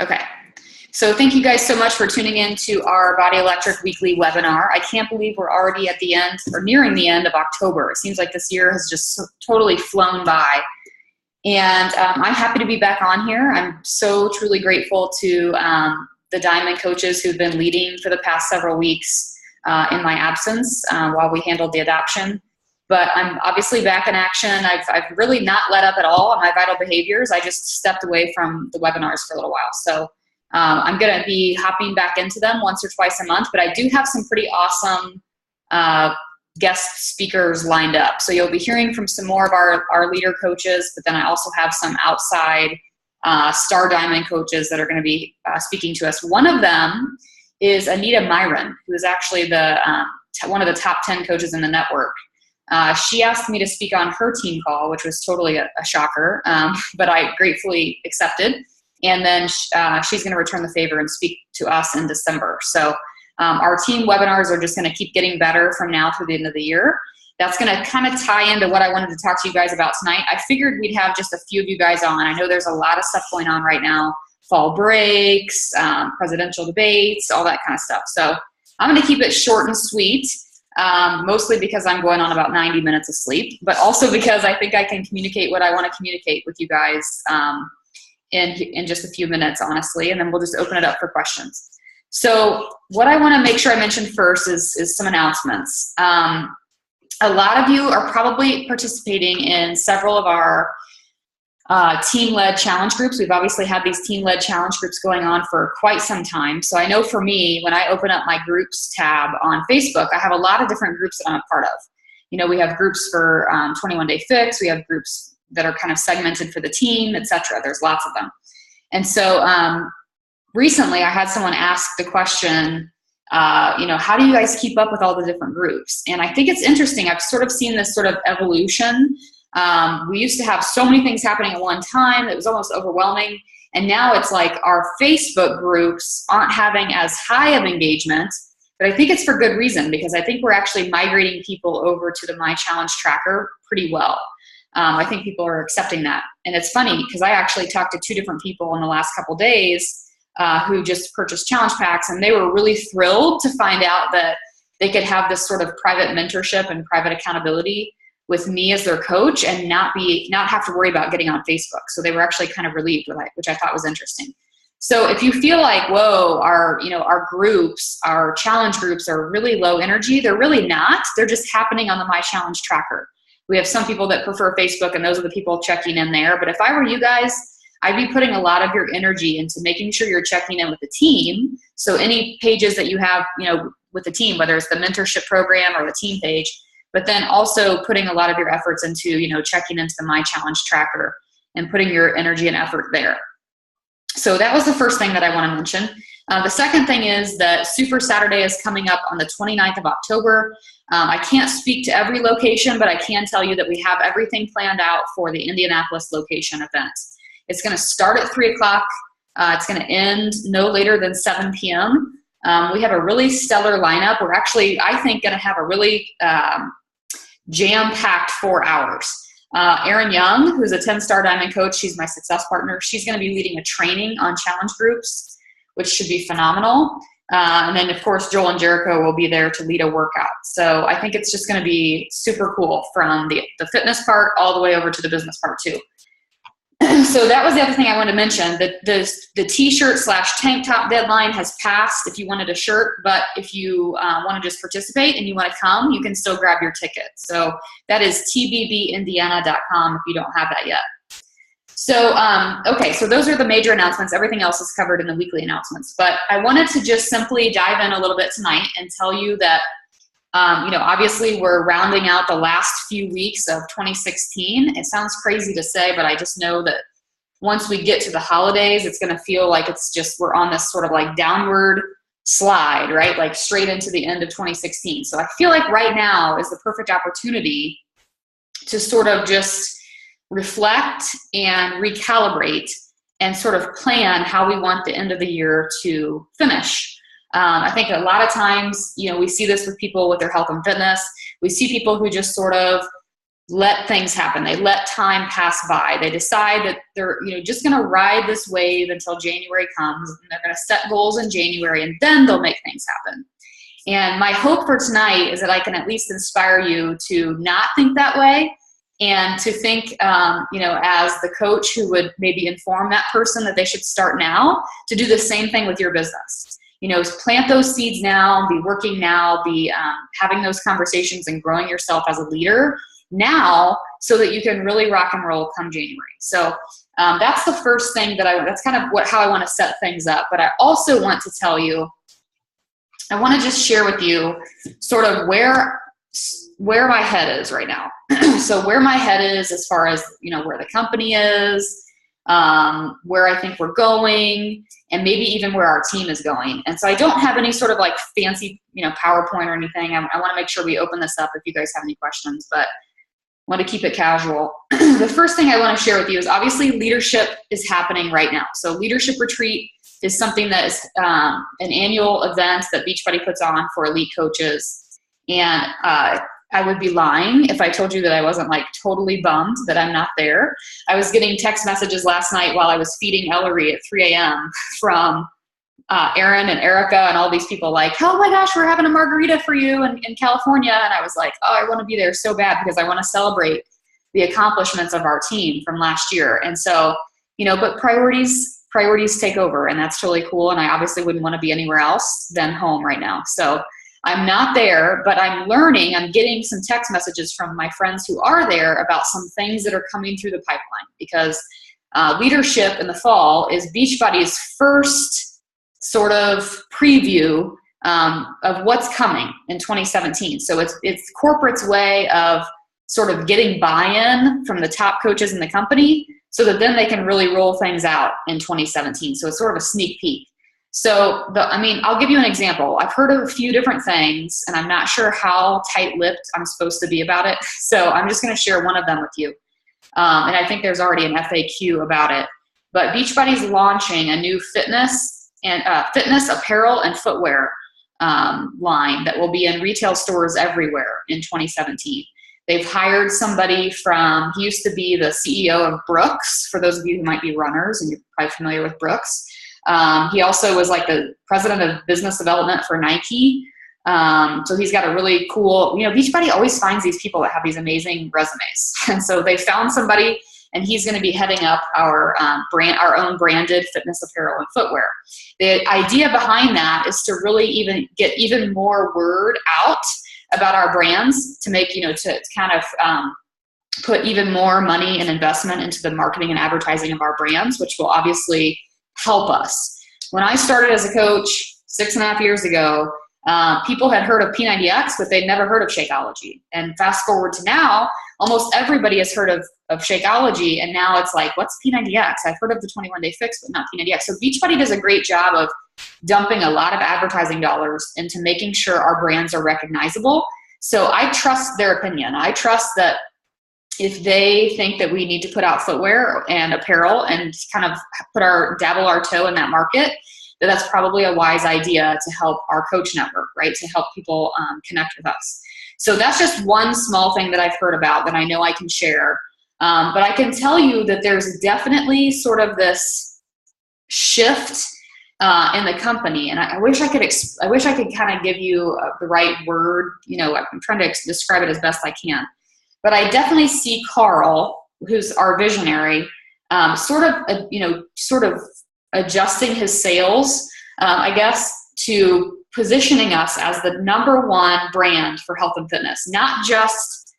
Okay. So thank you guys so much for tuning in to our Body Electric weekly webinar. I can't believe we're already at the end or nearing the end of October. It seems like this year has just totally flown by. And I'm happy to be back on here. I'm so truly grateful to the Diamond coaches who've been leading for the past several weeks in my absence while we handled the adoption. But I'm obviously back in action. I've really not let up at all on my vital behaviors. I just stepped away from the webinars for a little while. So I'm going to be hopping back into them once or twice a month, but I do have some pretty awesome guest speakers lined up. So you'll be hearing from some more of our leader coaches, but then I also have some outside Star Diamond coaches that are going to be speaking to us. One of them is Anita Myron, who is actually one of the top 10 coaches in the network. She asked me to speak on her team call, which was totally a shocker, but I gratefully accepted. And then she's going to return the favor and speak to us in December. So our team webinars are just going to keep getting better from now through the end of the year. That's going to kind of tie into what I wanted to talk to you guys about tonight. I figured we'd have just a few of you guys on. I know there's a lot of stuff going on right now, fall breaks, presidential debates, all that kind of stuff. So I'm going to keep it short and sweet, mostly because I'm going on about 90 minutes of sleep, but also because I think I can communicate what I want to communicate with you guys in just a few minutes, honestly, and then we'll just open it up for questions. So what I want to make sure I mention first is some announcements. A lot of you are probably participating in several of our team-led challenge groups. We've obviously had these team-led challenge groups going on for quite some time. So I know for me, when I open up my groups tab on Facebook, I have a lot of different groups that I'm a part of. You know, we have groups for 21 Day Fix. We have groups that are kind of segmented for the team, etc. There's lots of them. And so recently I had someone ask the question, you know, how do you guys keep up with all the different groups? And I think it's interesting. I've sort of seen this sort of evolution. We used to have so many things happening at one time. It was almost overwhelming. And now it's like our Facebook groups aren't having as high of engagement, but I think it's for good reason, because I think we're actually migrating people over to the My Challenge Tracker pretty well. I think people are accepting that. And it's funny because I actually talked to 2 different people in the last couple days who just purchased challenge packs, and they were really thrilled to find out that they could have this sort of private mentorship and private accountability with me as their coach and not have to worry about getting on Facebook. So they were actually kind of relieved with it, which I thought was interesting. So if you feel like, whoa, our groups, our challenge groups are really low energy, they're really not. They're just happening on the My Challenge Tracker. We have some people that prefer Facebook, and those are the people checking in there. But if I were you guys, I'd be putting a lot of your energy into making sure you're checking in with the team. So any pages that you have, you know, with the team, whether it's the mentorship program or the team page, but then also putting a lot of your efforts into, you know, checking into the My Challenge Tracker and putting your energy and effort there. So that was the first thing that I want to mention. The second thing is that Super Saturday is coming up on the 29th of October. I can't speak to every location, but I can tell you that we have everything planned out for the Indianapolis location event. It's going to start at 3 o'clock. It's going to end no later than 7 p.m. We have a really stellar lineup. We're actually, I think, going to have a really jam-packed 4 hours. Erin Young, who's a 10-star Diamond coach, she's my success partner. She's going to be leading a training on challenge groups, which should be phenomenal. And then, of course, Joel and Jericho will be there to lead a workout. So I think it's just going to be super cool from the fitness part all the way over to the business part too. So that was the other thing I wanted to mention. The t-shirt / tank top deadline has passed if you wanted a shirt, but if you want to just participate and you want to come, you can still grab your ticket. So that is tbbindiana.com if you don't have that yet. So, okay, so those are the major announcements. Everything else is covered in the weekly announcements. But I wanted to just simply dive in a little bit tonight and tell you that, you know, obviously we're rounding out the last few weeks of 2016. It sounds crazy to say, but I just know that once we get to the holidays, it's going to feel like it's just, we're on this sort of like downward slide, right? Like straight into the end of 2016. So I feel like right now is the perfect opportunity to sort of just reflect and recalibrate and sort of plan how we want the end of the year to finish. I think a lot of times, you know, we see this with people with their health and fitness. We see people who just sort of let things happen. They let time pass by. They decide that they're, just going to ride this wave until January comes, and they're going to set goals in January, and then they'll make things happen. And my hope for tonight is that I can at least inspire you to not think that way, and to think, as the coach who would maybe inform that person that they should start now, to do the same thing with your business. Plant those seeds now, be working now, be having those conversations and growing yourself as a leader now, so that you can really rock and roll come January. So that's the first thing that's kind of how I want to set things up. But I also want to tell you, I want to just share with you sort of where my head is right now. So where my head is as far as, where the company is, where I think we're going, and maybe even where our team is going. And so I don't have any sort of like fancy, PowerPoint or anything. I want to make sure we open this up if you guys have any questions, but I want to keep it casual. The first thing I want to share with you is obviously leadership is happening right now. So leadership retreat is something that is an annual event that Beachbody puts on for elite coaches. And I would be lying if I told you that I wasn't like totally bummed that I'm not there. I was getting text messages last night while I was feeding Ellery at 3 a.m. from Aaron and Erica and all these people like, oh my gosh, we're having a margarita for you in California. And I was like, oh, I want to be there so bad because I want to celebrate the accomplishments of our team from last year. And so, but priorities take over, and that's totally cool. And I obviously wouldn't want to be anywhere else than home right now. So I'm not there, but I'm learning. I'm getting some text messages from my friends who are there about some things that are coming through the pipeline, because leadership in the fall is Beachbody's first sort of preview of what's coming in 2017. So it's corporate's way of sort of getting buy-in from the top coaches in the company so that then they can really roll things out in 2017. So it's sort of a sneak peek. So, I'll give you an example. I've heard of a few different things, and I'm not sure how tight-lipped I'm supposed to be about it. So I'm just going to share one of them with you. And I think there's already an FAQ about it. But Beachbody's launching a new fitness apparel and footwear line that will be in retail stores everywhere in 2017. They've hired somebody he used to be the CEO of Brooks, for those of you who might be runners, and you're probably familiar with Brooks. He also was like the president of business development for Nike. So he's got a really cool, Beachbody always finds these people that have these amazing resumes. And so they found somebody, and he's going to be heading up our own branded fitness apparel and footwear. The idea behind that is to really get even more word out about our brands, to make, to kind of put even more money and investment into the marketing and advertising of our brands, which will obviously help us. When I started as a coach 6.5 years ago, people had heard of P90X, but they'd never heard of Shakeology. And fast forward to now, almost everybody has heard of Shakeology, and now it's like, what's P90X? I've heard of the 21-day fix, but not P90X. So Beachbody does a great job of dumping a lot of advertising dollars into making sure our brands are recognizable. So I trust their opinion. I trust that if they think that we need to put out footwear and apparel and kind of dabble our toe in that market, that's probably a wise idea to help our coach network, right? To help people connect with us. So that's just one small thing that I've heard about that I know I can share. But I can tell you that there's definitely sort of this shift in the company, and I wish I could kind of give you the right word. I'm trying to describe it as best I can. But I definitely see Carl, who's our visionary, sort of adjusting his sails, I guess, to positioning us as the #1 brand for health and fitness, not just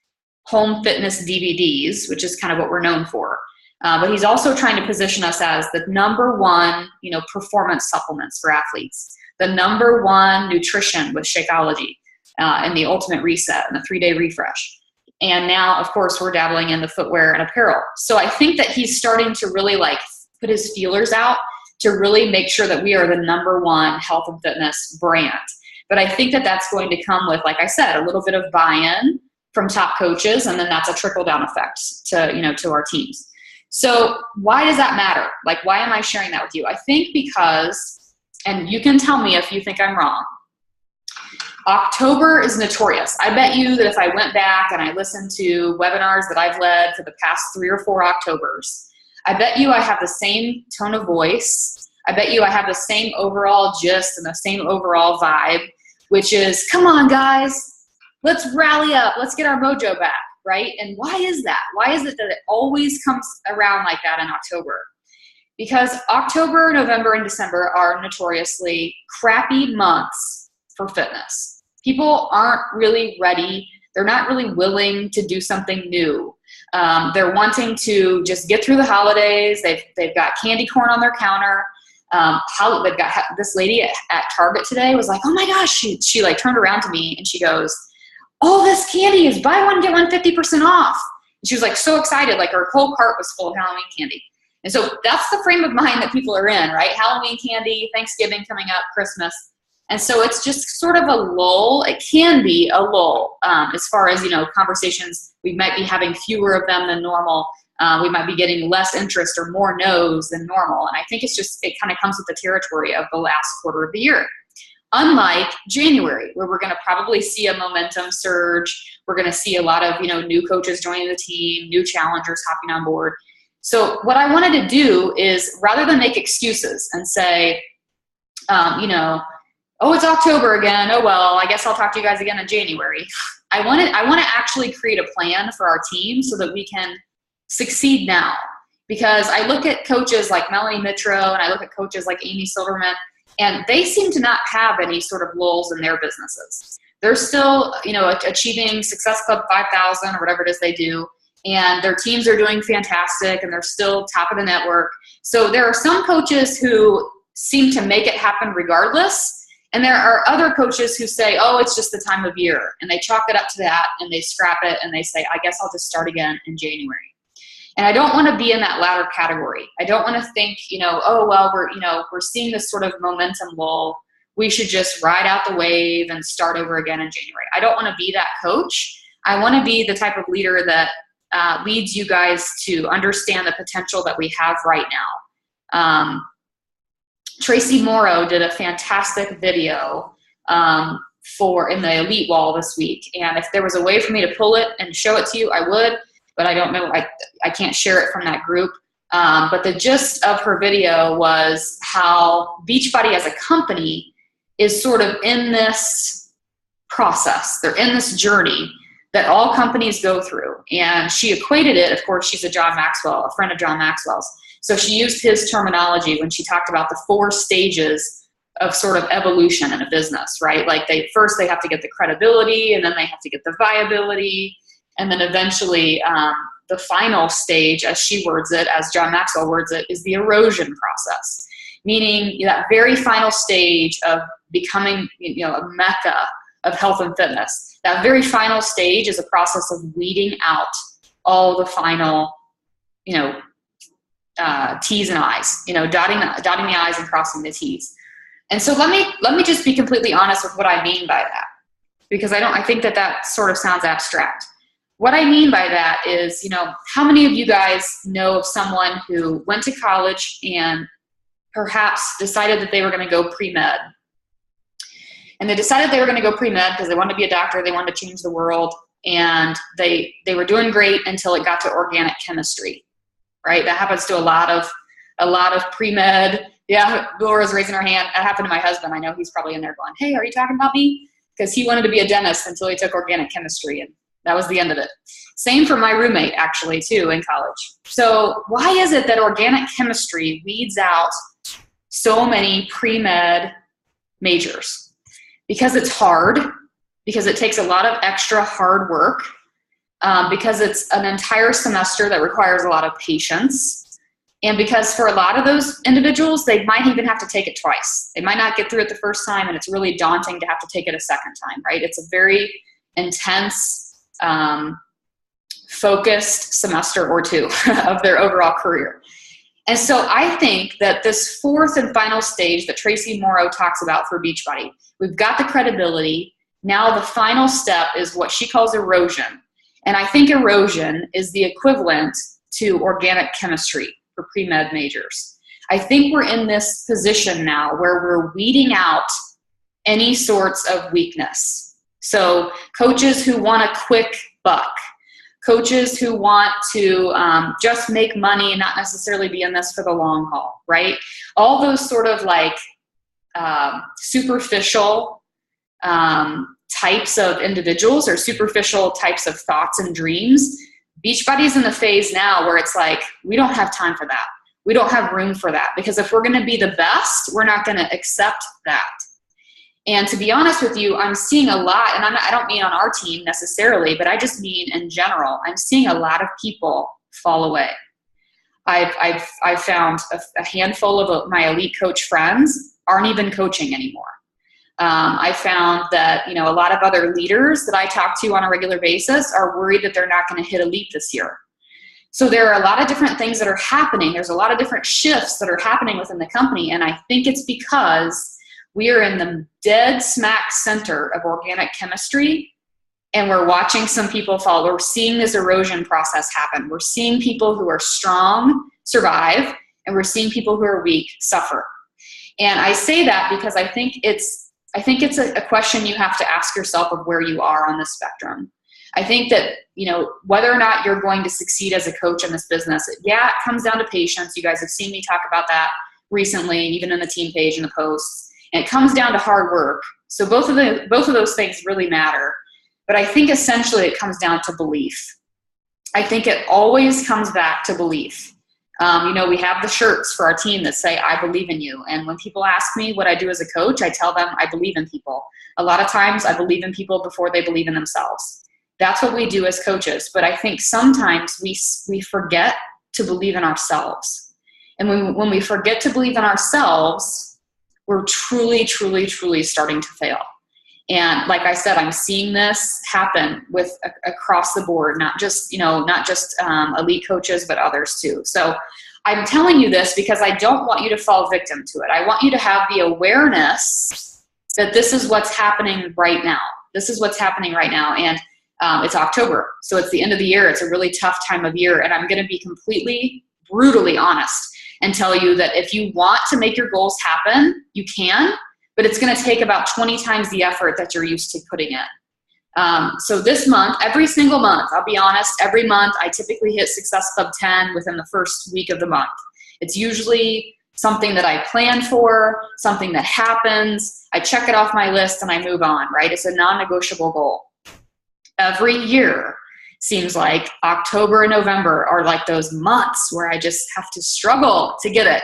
home fitness DVDs, which is kind of what we're known for. But he's also trying to position us as the #1, performance supplements for athletes, the #1 nutrition with Shakeology and the Ultimate Reset and the 3-day refresh. And now, of course, we're dabbling in the footwear and apparel. So I think that he's starting to really put his feelers out to really make sure that we are the #1 health and fitness brand. But I think that that's going to come with, like I said, a little bit of buy-in from top coaches, and then that's a trickle-down effect to our teams. So why does that matter? Why am I sharing that with you? I think because, and you can tell me if you think I'm wrong, October is notorious. I bet you that if I went back and I listened to webinars that I've led for the past 3 or 4 Octobers, I bet you I have the same tone of voice. I bet you I have the same overall gist and the same overall vibe, which is, come on guys, let's rally up, let's get our mojo back, right? And why is that? Why is it that it always comes around like that in October? Because October, November, and December are notoriously crappy months for fitness. People aren't really ready. They're not really willing to do something new. They're wanting to just get through the holidays. They've got candy corn on their counter. They've got this lady at Target today was like, oh my gosh, she like turned around to me and she goes, all this candy is buy one, get one 50% off. And she was like so excited, like her whole cart was full of Halloween candy. And so that's the frame of mind that people are in, right? Halloween candy, Thanksgiving coming up, Christmas. And so it's just sort of a lull. It can be a lull as far as, conversations. We might be having fewer of them than normal. We might be getting less interest or more no's than normal. And I think it kind of comes with the territory of the last quarter of the year. Unlike January, where we're going to probably see a momentum surge. We're going to see a lot of, new coaches joining the team, new challengers hopping on board. So what I wanted to do is, rather than make excuses and say, oh, it's October again. Oh, well, I guess I'll talk to you guys again in January. I want to actually create a plan for our team so that we can succeed now. Because I look at coaches like Melanie Mitro and I look at coaches like Amy Silverman, and they seem to not have any sort of lulls in their businesses. They're still, achieving Success Club 5,000 or whatever it is they do. And their teams are doing fantastic and they're still top of the network. So there are some coaches who seem to make it happen regardless. And there are other coaches who say, oh, it's just the time of year. And they chalk it up to that and they scrap it and they say, I guess I'll just start again in January. And I don't want to be in that latter category. I don't want to think, oh, well, we're seeing this sort of momentum lull. We should just ride out the wave and start over again in January. I don't want to be that coach. I want to be the type of leader that leads you guys to understand the potential that we have right now. Tracy Morrow did a fantastic video in the Elite Wall this week. And if there was a way for me to pull it and show it to you, I would, but I don't know. I can't share it from that group. But the gist of her video was how Beachbody as a company is sort of in this process. They're in this journey that all companies go through. And she equated it, of course, she's a friend of John Maxwell's. So she used his terminology when she talked about the 4 stages of sort of evolution in a business, right? Like first they have to get the credibility, and then they have to get the viability, and then eventually the final stage, as she words it, as John Maxwell words it, is the erosion process. Meaning that very final stage of becoming, a mecca of health and fitness. That very final stage is a process of weeding out all the final, T's and I's, dotting the I's and crossing the T's. And so let me just be completely honest with what I mean by that, because I think that sort of sounds abstract. What I mean by that is, how many of you guys know of someone who went to college and perhaps decided that they were going to go pre-med? And they decided they were going to go pre-med because they wanted to be a doctor, they wanted to change the world, and they were doing great until it got to organic chemistry, right? That happens to a lot of pre-med. Yeah, Laura's raising her hand. That happened to my husband. I know he's probably in there going, hey, are you talking about me? Because he wanted to be a dentist until he took organic chemistry, and that was the end of it. Same for my roommate, actually, too, in college. So why is it that organic chemistry weeds out so many pre-med majors? Because it's hard, because it takes a lot of extra hard work, because it's an entire semester that requires a lot of patience, and because for a lot of those individuals, they might even have to take it twice. They might not get through it the first time, and it's really daunting to have to take it a second time, right? It's a very intense, focused semester or two of their overall career. And so I think that this 4th and final stage that Tracy Morrow talks about for Beachbody, we've got the credibility. Now the final step is what she calls erosion. And I think erosion is the equivalent to organic chemistry for pre-med majors. I think we're in this position now where we're weeding out any sorts of weakness. So coaches who want a quick buck, coaches who want to just make money and not necessarily be in this for the long haul, right? All those sort of like superficial types of individuals or superficial types of thoughts and dreams. Beachbody's in the phase now where it's like, we don't have time for that. We don't have room for that, because if we're going to be the best, we're not going to accept that. And to be honest with you, I'm seeing a lot, and I don't mean on our team necessarily, but I just mean in general, I'm seeing a lot of people fall away. I've found a handful of my elite coach friends aren't even coaching anymore. I found that, a lot of other leaders that I talk to on a regular basis are worried that they're not going to hit elite this year. So there are a lot of different things that are happening. There's a lot of different shifts that are happening within the company. And I think it's because we are in the dead smack center of organic chemistry, and we're watching some people fall. We're seeing this erosion process happen. We're seeing people who are strong survive, and we're seeing people who are weak suffer. And I say that because I think it's a question you have to ask yourself of where you are on the spectrum. I think that, whether or not you're going to succeed as a coach in this business, it comes down to patience. You guys have seen me talk about that recently, even in the team page and the posts. And it comes down to hard work. So both of those things really matter. But I think essentially it comes down to belief. I think it always comes back to belief. We have the shirts for our team that say, I believe in you. And when people ask me what I do as a coach, I tell them I believe in people. A lot of times I believe in people before they believe in themselves. That's what we do as coaches. But I think sometimes we forget to believe in ourselves. And when we forget to believe in ourselves, we're truly, truly, truly starting to fail. And like I said, I'm seeing this happen across the board, not just elite coaches, but others too. So I'm telling you this because I don't want you to fall victim to it. I want you to have the awareness that this is what's happening right now. This is what's happening right now. And it's October, so it's the end of the year. It's a really tough time of year. And I'm going to be completely, brutally honest and tell you that if you want to make your goals happen, you can, but it's going to take about 20 times the effort that you're used to putting in. So this month, every single month, I'll be honest, every month I typically hit Success Club 10 within the first week of the month. It's usually something that I plan for, something that happens. I check it off my list and I move on, right? It's a non-negotiable goal. Every year seems like October and November are like those months where I just have to struggle to get it.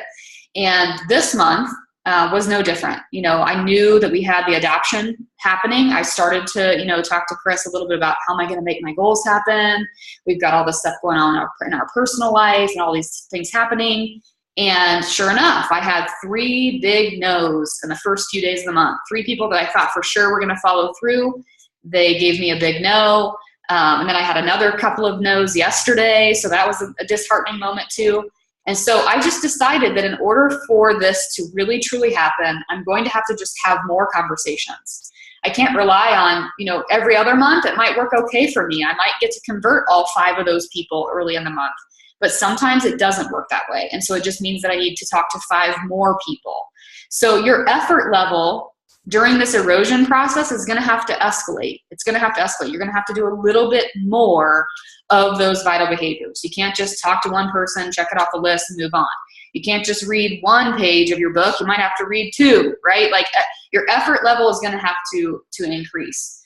And this month was no different. I knew that we had the adoption happening. I started to, talk to Chris a little bit about how am I going to make my goals happen. We've got all this stuff going on in our personal life and all these things happening. And sure enough, I had 3 big no's in the first few days of the month. 3 people that I thought for sure were going to follow through. They gave me a big no. And then I had another couple of no's yesterday. So that was a disheartening moment too. And so I just decided that in order for this to really, truly happen, I'm going to have to just have more conversations. I can't rely on, every other month. It might work okay for me. I might get to convert all 5 of those people early in the month. But sometimes it doesn't work that way. And so it just means that I need to talk to 5 more people. So your effort level during this erosion process is going to have to escalate. It's going to have to escalate. You're going to have to do a little bit more of those vital behaviors. You can't just talk to one person, check it off the list, and move on. You can't just read 1 page of your book. You might have to read 2, right? Like your effort level is going to have to increase.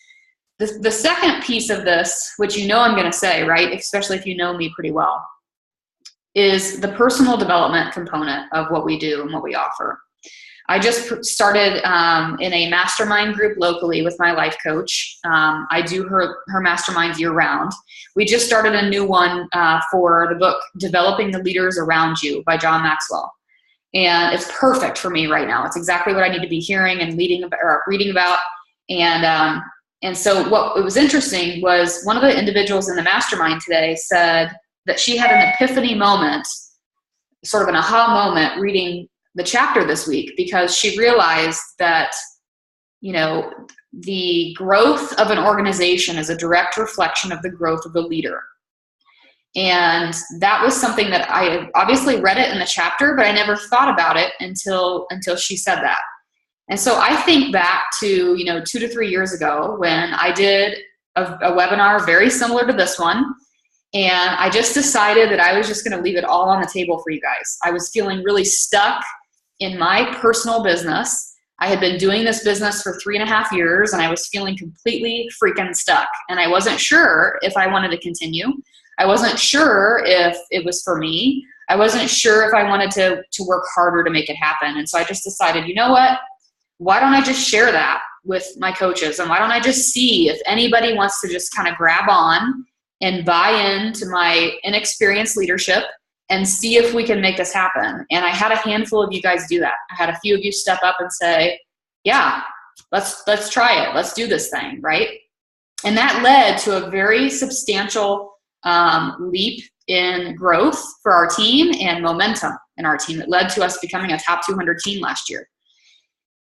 The second piece of this, which I'm going to say, right, especially if you know me pretty well, is the personal development component of what we do and what we offer. I just started in a mastermind group locally with my life coach. I do her masterminds year round. We just started a new one for the book, Developing the Leaders Around You by John Maxwell. And it's perfect for me right now. It's exactly what I need to be hearing and reading about. And so what was interesting was one of the individuals in the mastermind today said that she had an epiphany moment, sort of an aha moment reading the chapter this week, because she realized that, the growth of an organization is a direct reflection of the growth of the leader. And that was something that I obviously read it in the chapter, but I never thought about it until she said that. And so I think back to, 2 to 3 years ago when I did a webinar very similar to this one. And I just decided that I was just going to leave it all on the table for you guys. I was feeling really stuck in my personal business. I had been doing this business for 3.5 years, and I was feeling completely freaking stuck. And I wasn't sure if I wanted to continue. I wasn't sure if it was for me. I wasn't sure if I wanted to work harder to make it happen. And so I just decided, you know what? Why don't I just share that with my coaches? And why don't I just see if anybody wants to just kind of grab on and buy into my inexperienced leadership and see if we can make this happen. And I had a handful of you guys do that. I had a few of you step up and say, yeah, let's try it. Let's do this thing, right? And that led to a very substantial leap in growth for our team and momentum in our team. It led to us becoming a top 200 team last year.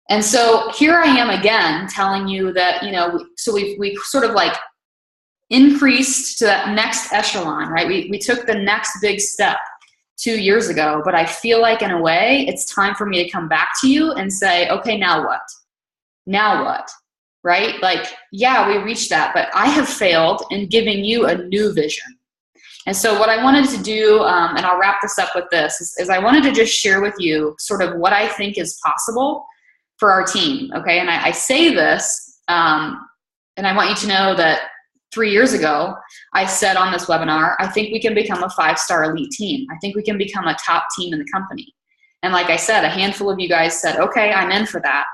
And so here I am again telling you that, so we sort of like increased to that next echelon, right? We took the next big step 2 years ago, but I feel like in a way it's time for me to come back to you and say, okay, now what? Now what? Right? Like, yeah, we reached that, but I have failed in giving you a new vision. And so what I wanted to do, and I'll wrap this up with this, is I wanted to just share with you sort of what I think is possible for our team, okay? And I say this, and I want you to know that 3 years ago, I said on this webinar, I think we can become a 5-star elite team. I think we can become a top team in the company. And like I said, a handful of you guys said, okay, I'm in for that.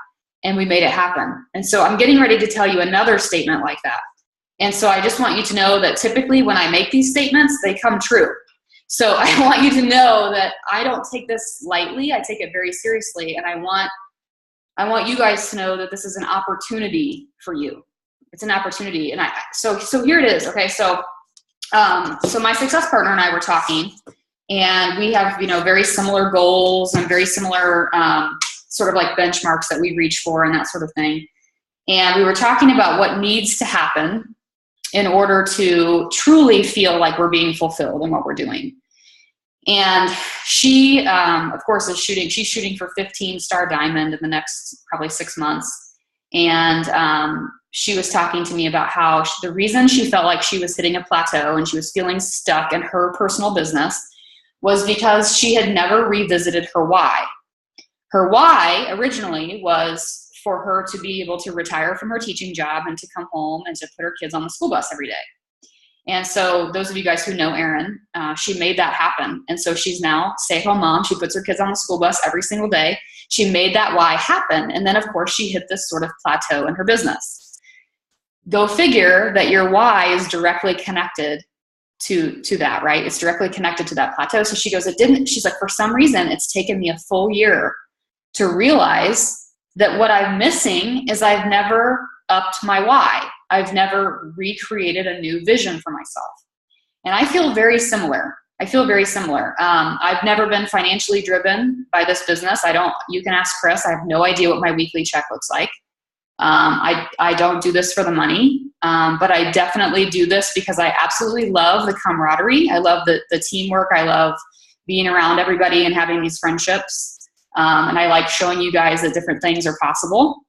And we made it happen. And so I'm getting ready to tell you another statement like that. And so I just want you to know that typically when I make these statements, they come true. So I want you to know that I don't take this lightly. I take it very seriously. And I want you guys to know that this is an opportunity for you. It's an opportunity. And so here it is. Okay. So my success partner and I were talking, and we have, very similar goals and very similar, sort of like benchmarks that we reach for and that sort of thing. And we were talking about what needs to happen in order to truly feel like we're being fulfilled in what we're doing. And she, of course, she's shooting for 15-star diamond in the next probably 6 months. And she was talking to me about how the reason she felt like she was hitting a plateau and she was feeling stuck in her personal business was because she had never revisited her why. Her why originally was for her to be able to retire from her teaching job and to come home and to put her kids on the school bus every day. And so those of you guys who know Erin, she made that happen. And so she's now stay-at-home mom. She puts her kids on the school bus every single day. She made that why happen. And then, of course, she hit this sort of plateau in her business. Go figure that your why is directly connected to that, right? It's directly connected to that plateau. So she goes, she's like, for some reason, it's taken me a full year to realize that what I'm missing is I've never upped my why. I've never recreated a new vision for myself. And I feel very similar. I've never been financially driven by this business. You can ask Chris. I have no idea what my weekly check looks like. I don't do this for the money, but I definitely do this because I absolutely love the camaraderie. I love the teamwork. I love being around everybody and having these friendships. And I like showing you guys that different things are possible.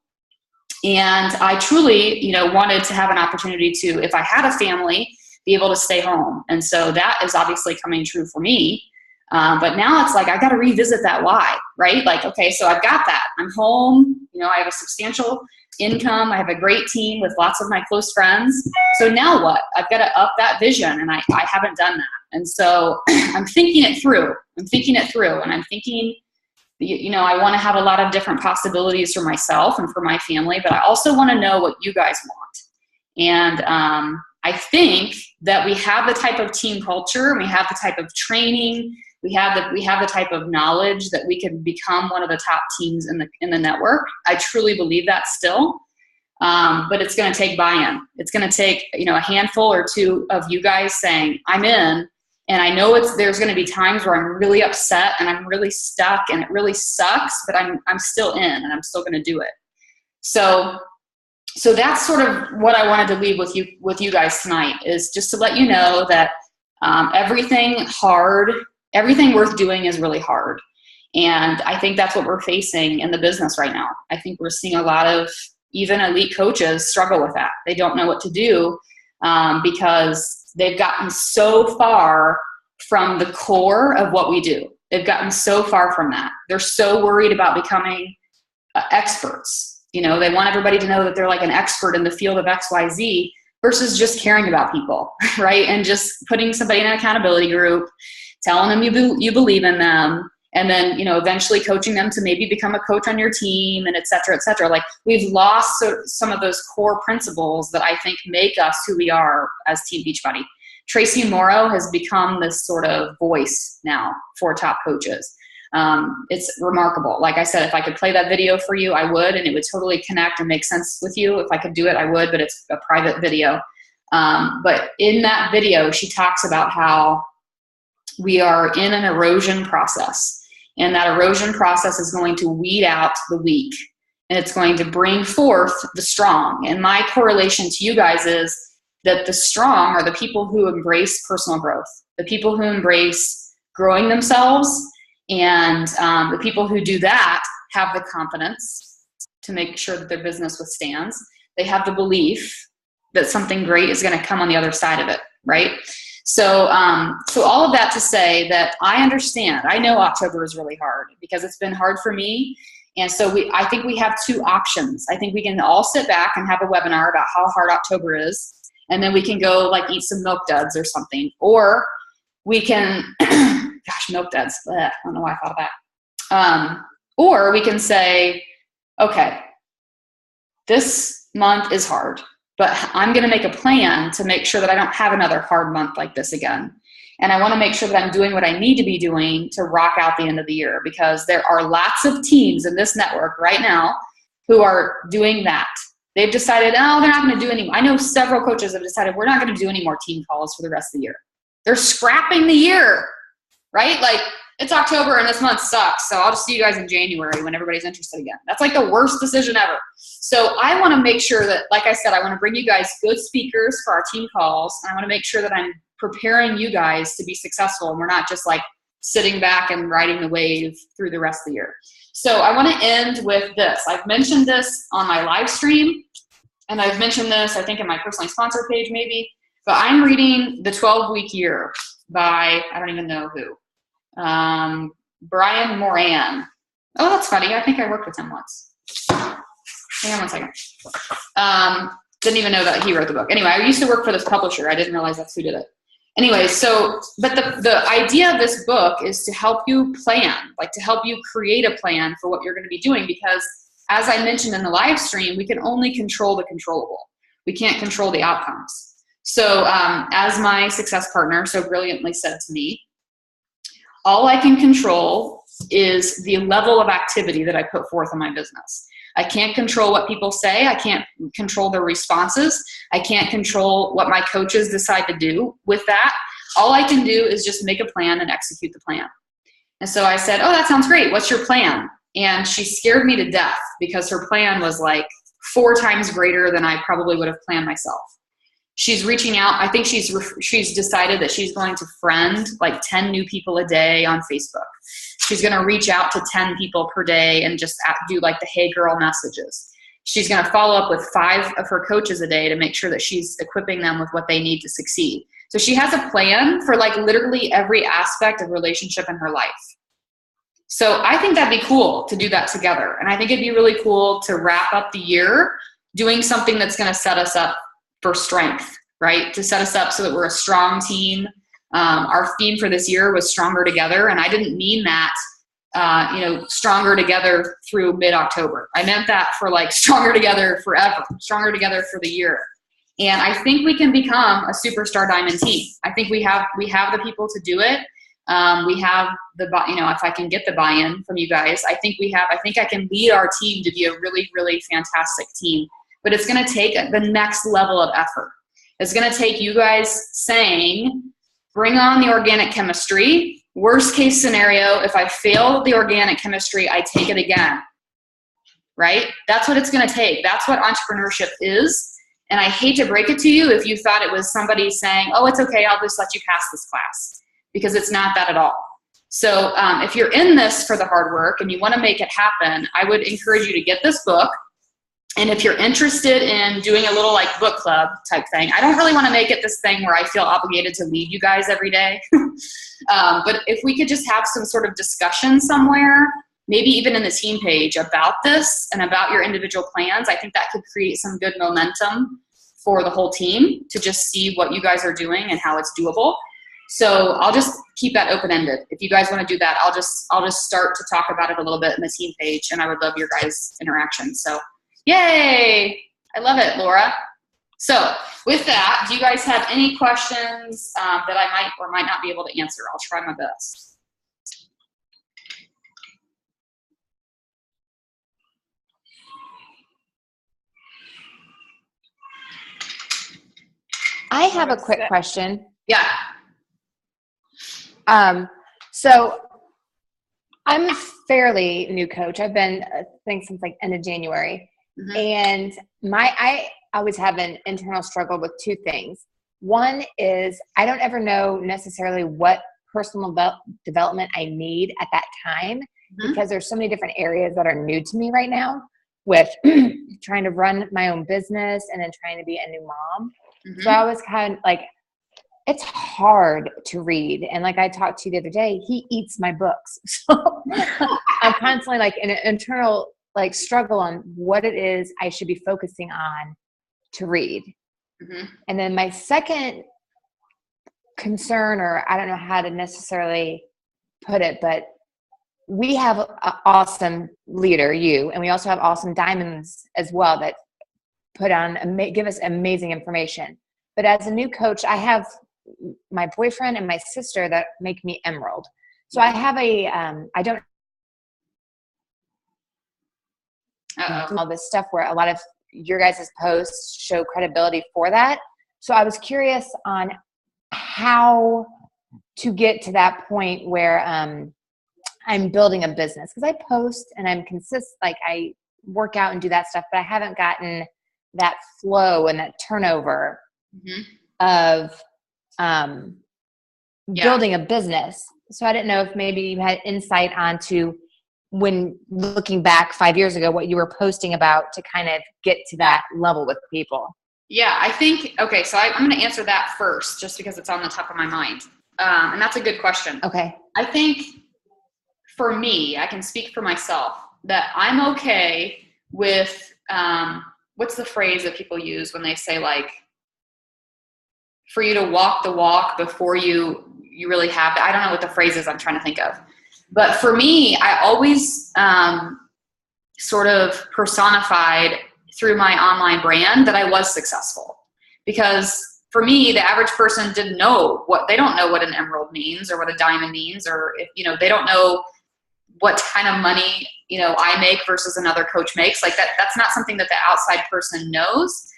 And I truly, wanted to have an opportunity to, if I had a family, be able to stay home. And so that is obviously coming true for me. But now it's like, I got to revisit that why, right? Like, okay, so I've got that. I'm home. I have a substantial income. I have a great team with lots of my close friends. So now what? I've got to up that vision, and I haven't done that. And so I'm thinking it through. And I'm thinking, I want to have a lot of different possibilities for myself and for my family, but I also want to know what you guys want. And I think that we have the type of team culture, and we have the type of training, we have the type of knowledge that we can become one of the top teams in the network. I truly believe that still, but it's going to take buy-in. It's going to take a handful or two of you guys saying, I'm in. And I know there's going to be times where I'm really upset and I'm really stuck and it really sucks, but I'm still in and I'm still going to do it. So that's sort of what I wanted to leave with you guys tonight, is just to let you know that everything worth doing is really hard. And I think that's what we're facing in the business right now. I think we're seeing a lot of even elite coaches struggle with that. They don't know what to do because they've gotten so far from the core of what we do. They've gotten so far from that. They're so worried about becoming experts. You know, they want everybody to know that they're like an expert in the field of XYZ versus just caring about people, right? And just putting somebody in an accountability group, telling them you believe in them, and then, you know, eventually coaching them to maybe become a coach on your team, and et cetera, et cetera. Like, we've lost some of those core principles that I think make us who we are as Team Beachbody. Tracy Morrow has become this sort of voice now for top coaches. It's remarkable. Like I said, if I could play that video for you, I would, and it would totally connect and make sense with you. If I could do it, I would, but it's a private video. But in that video, she talks about how we are in an erosion process, and that erosion process is going to weed out the weak, and it's going to bring forth the strong. And my correlation to you guys is that the strong are the people who embrace personal growth, the people who embrace growing themselves, and the people who do that have the confidence to make sure that their business withstands. They have the belief that something great is going to come on the other side of it, right? So all of that to say that I understand. I know October is really hard because it's been hard for me. And so I think we have two options. I think we can all sit back and have a webinar about how hard October is, and then we can go like eat some milk duds or something. Or we can, gosh, milk duds. I don't know why I thought of that. Or we can say, okay, this month is hard, but I'm going to make a plan to make sure that I don't have another hard month like this again. And I want to make sure that I'm doing what I need to be doing to rock out the end of the year, because there are lots of teams in this network right now who are doing that. They've decided, oh, they're not going to do any. I know several coaches have decided we're not going to do any more team calls for the rest of the year. They're scrapping the year, right? Like, it's October and this month sucks, so I'll just see you guys in January when everybody's interested again. That's like the worst decision ever. So I want to make sure that, like I said, I want to bring you guys good speakers for our team calls. And I want to make sure that I'm preparing you guys to be successful, and we're not just like sitting back and riding the wave through the rest of the year. So I want to end with this. I've mentioned this on my live stream, and I've mentioned this, I think, in my personally sponsored page maybe, but I'm reading The 12-Week Year by, I don't even know who, Brian Moran. Oh, that's funny. I think I worked with him once. Hang on one second. Didn't even know that he wrote the book. Anyway, I used to work for this publisher. I didn't realize that's who did it. Anyway, so, but the idea of this book is to help you plan, like to help you create a plan for what you're going to be doing, because as I mentioned in the live stream, we can only control the controllable. We can't control the outcomes. So as my success partner so brilliantly said to me, all I can control is the level of activity that I put forth in my business. I can't control what people say. I can't control their responses. I can't control what my coaches decide to do with that. All I can do is just make a plan and execute the plan. And so I said, oh, that sounds great. What's your plan? And she scared me to death because her plan was like 4 times greater than I probably would have planned myself. She's reaching out. I think she's decided that she's going to friend like 10 new people a day on Facebook. She's going to reach out to 10 people per day and just do like the hey girl messages. She's going to follow up with 5 of her coaches a day to make sure that she's equipping them with what they need to succeed. So she has a plan for like literally every aspect of relationship in her life. So I think that'd be cool to do that together. And I think it'd be really cool to wrap up the year doing something that's going to set us up for strength, right? To set us up so that we're a strong team. Our theme for this year was stronger together. And I didn't mean that, stronger together through mid-October. I meant that for like stronger together forever, stronger together for the year. And I think we can become a superstar diamond team. I think we have the people to do it. We have the, if I can get the buy-in from you guys, I think I can lead our team to be a really, really fantastic team. But it's going to take the next level of effort. It's going to take you guys saying, bring on the organic chemistry. Worst case scenario, if I fail the organic chemistry, I take it again, right? That's what it's going to take. That's what entrepreneurship is. And I hate to break it to you if you thought it was somebody saying, oh, it's okay, I'll just let you pass this class, because it's not that at all. So if you're in this for the hard work and you want to make it happen, I would encourage you to get this book. And if you're interested in doing a little like book club type thing, I don't really want to make it this thing where I feel obligated to lead you guys every day. But if we could just have some sort of discussion somewhere, maybe even in the team page about this and about your individual plans, I think that could create some good momentum for the whole team to just see what you guys are doing and how it's doable. So I'll just keep that open-ended. If you guys want to do that, I'll just start to talk about it a little bit in the team page, and I would love your guys' interaction. So yay! I love it, Laura. So with that, do you guys have any questions that I might or might not be able to answer? I'll try my best. I have a quick question. Yeah. So I'm a fairly new coach. I've been, I think, since like end of January. Mm-hmm. And I always have an internal struggle with two things. One is I don't ever know necessarily what personal development I need at that time, mm-hmm. because there's so many different areas that are new to me right now with trying to run my own business and then trying to be a new mom. Mm-hmm. So I was kind of like, it's hard to read. And like I talked to you the other day, he eats my books. So I'm constantly like in an internal like struggle on what it is I should be focusing on to read. Mm-hmm. And then my second concern, or I don't know how to necessarily put it, but we have an awesome leader, you, and we also have awesome diamonds as well that put on, give us amazing information. But as a new coach, I have my boyfriend and my sister that make me emerald. So I have I don't all this stuff where a lot of your guys' posts show credibility for that. So I was curious on how to get to that point where I'm building a business, because I post and I'm like I work out and do that stuff, but I haven't gotten that flow and that turnover mm-hmm. of building a business. So I didn't know if maybe you had insight onto when looking back 5 years ago, what you were posting about to kind of get to that level with people. Yeah, I think, okay, so I'm going to answer that first just because it's on the top of my mind. And that's a good question. Okay. I think for me, I can speak for myself that I'm okay with, what's the phrase that people use when they say like, for you to walk the walk before you really have it. I don't know what the phrase is I'm trying to think of. But for me, I always sort of personified through my online brand that I was successful. Because for me, the average person they don't know what an emerald means or what a diamond means, or if, they don't know what kind of money, I make versus another coach makes. Like that's not something that the outside person knows.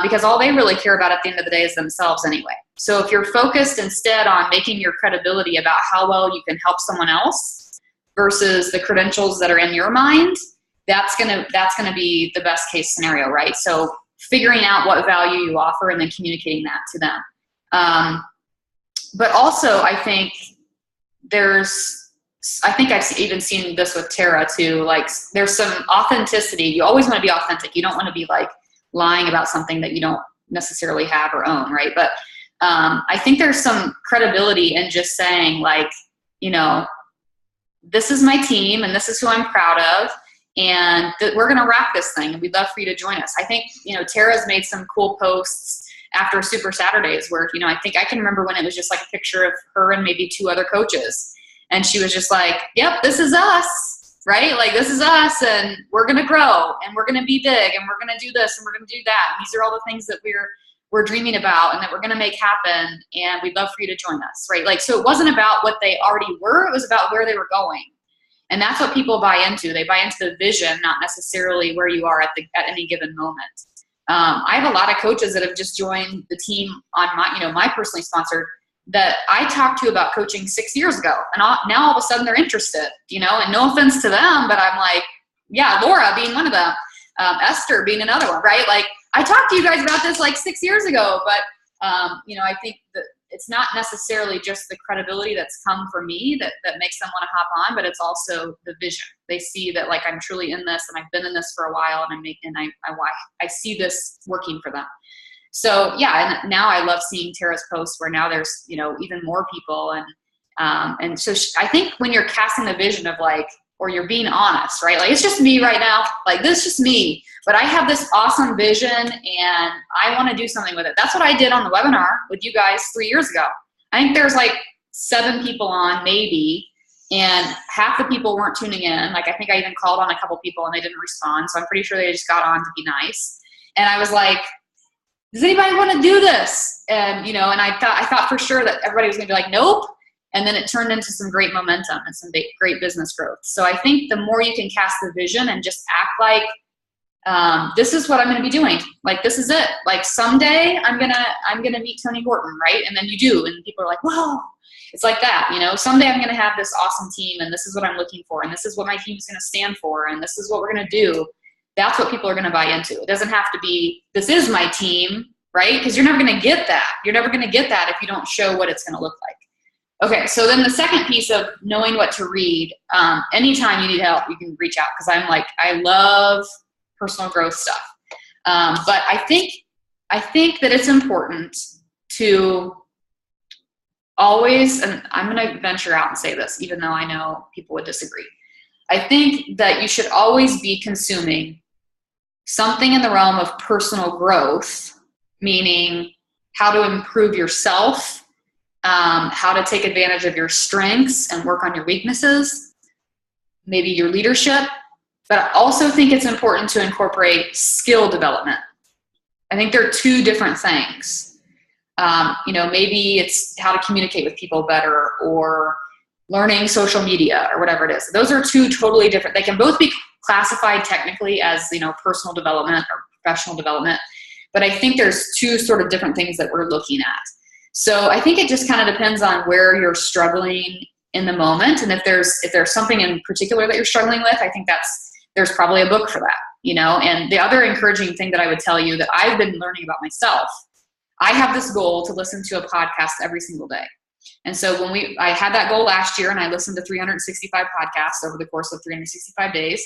Because all they really care about at the end of the day is themselves anyway. So if you're focused instead on making your credibility about how well you can help someone else versus the credentials that are in your mind, that's gonna be the best case scenario, right? So figuring out what value you offer and then communicating that to them. But also I think I've even seen this with Tara too. Like there's some authenticity. You always want to be authentic. You don't want to be like lying about something that you don't necessarily have or own, right? But I think there's some credibility in just saying like, this is my team and this is who I'm proud of, and we're going to rock this thing, and we'd love for you to join us. I think, Tara's made some cool posts after Super Saturdays where, I think I can remember when it was just like a picture of her and maybe two other coaches. And she was just like, yep, this is us, right? Like, this is us, and we're going to grow, and we're going to be big, and we're going to do this, and we're going to do that. And these are all the things that we're dreaming about and that we're going to make happen, and we'd love for you to join us, right? Like, so it wasn't about what they already were. It was about where they were going. And that's what people buy into. They buy into the vision, not necessarily where you are at any given moment. I have a lot of coaches that have just joined the team on my personally sponsored that I talked to about coaching 6 years ago. And now all of a sudden they're interested, and no offense to them, but I'm like, yeah, Laura being one of them, Esther being another one, right? Like I talked to you guys about this like 6 years ago, but I think that it's not necessarily just the credibility that's come from me that makes them want to hop on, but it's also the vision. They see that like I'm truly in this and I've been in this for a while and I see this working for them. So yeah, and now I love seeing Tara's posts where now there's, you know, even more people. And so I think when you're casting the vision of like, or you're being honest, right? Like, it's just me right now. Like, this is just me. But I have this awesome vision and I want to do something with it. That's what I did on the webinar with you guys 3 years ago. I think there's like 7 people on, maybe, and half the people weren't tuning in. Like, I think I even called on a couple people and they didn't respond. So I'm pretty sure they just got on to be nice. And I was like, does anybody want to do this? And, you know, and I thought for sure that everybody was going to be like, nope. And then it turned into some great momentum and some great business growth. So I think the more you can cast the vision and just act like, this is what I'm going to be doing. Like, this is it. Like, someday I'm gonna meet Tony Horton, right? And then you do, and people are like, whoa. It's like that, you know. Someday I'm going to have this awesome team, and this is what I'm looking for, and this is what my team is going to stand for, and this is what we're going to do. That's what people are going to buy into. It doesn't have to be, this is my team, right? Because you're never going to get that. You're never going to get that if you don't show what it's going to look like. Okay, so then the second piece of knowing what to read, anytime you need help, you can reach out, because I'm like, I love personal growth stuff. But I think that it's important to always, and I'm going to venture out and say this, even though I know people would disagree. I think that you should always be consuming something in the realm of personal growth, meaning how to improve yourself, how to take advantage of your strengths and work on your weaknesses, maybe your leadership. But I also think it's important to incorporate skill development. I think they're 2 different things. You know, maybe it's how to communicate with people better, or learning social media, or whatever it is. Those are 2 totally different. They can both be classified technically as, you know, personal development or professional development. But I think there's 2 sort of different things that we're looking at. So I think it just kind of depends on where you're struggling in the moment. And if there's something in particular that you're struggling with, I think there's probably a book for that, you know. And the other encouraging thing that I would tell you that I've been learning about myself, I have this goal to listen to a podcast every single day. And so I had that goal last year, and I listened to 365 podcasts over the course of 365 days.